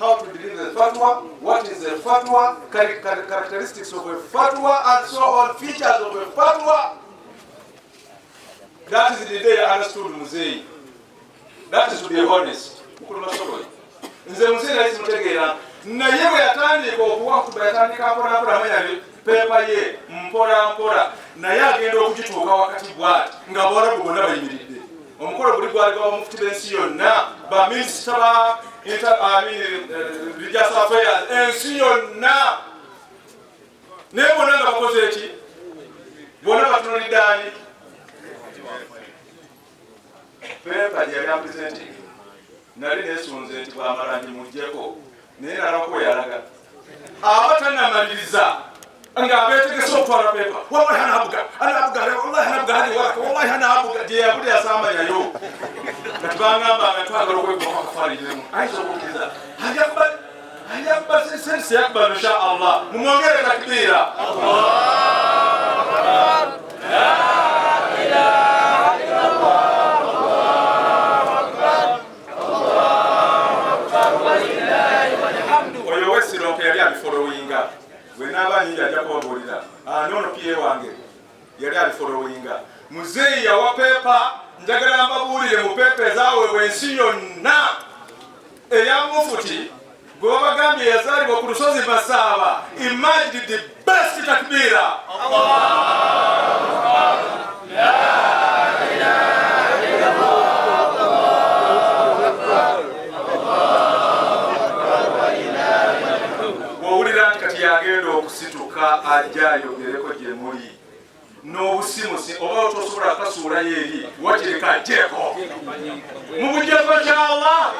how to deliver the fatwa, what is the fatwa, characteristics of a fatwa, and so on, features of a fatwa. That is the day I understood Muzei. That is to be honest. Nze Muzei na isi mutegeera naye bwe yatandika okuwakuba yatandika mpola manya pepa ye mpola naye agenda okugituuka wakati bw'ati nga Abawarabu bonna bayimiridde. Omukolo guli gwali gwa bamufuti b'ensi yonna, baminisita ba religious affairs ensi yonna, naye bonna nga bakoze eki? Bonna batunulidde ani? Pepa gye yali apresenting nali neesunze nti bw'amala ngimuggyeko naye nalako yalaga abatannamaliriza nga abeetegese okutwala pepa wallahi anabuga gye yabudde yasambanyayo nga tubangambanga twagala okwegoma akafaaliriremu ayinza okukkiriza ajakuba sensi yakbalu insha allah mumwongere takbiira yali abifolowinga bwenaaba nyingi ajja kubabuulira nono pie wange yali abifolowinga. Muzeeyi yawa pepa, njagala mbabuulire mu pepa ezaweebwa ensi yonna eya mufuti gwe babagambye yazaalibwa ku lusozi Masaba. Imagine the best takbiira. Yagenda okusituka ajja ayogereko gye muli n'obusimusi oba otosobola kasuulayo eri wakireka ajjeeko mu bujeeko kya Allah.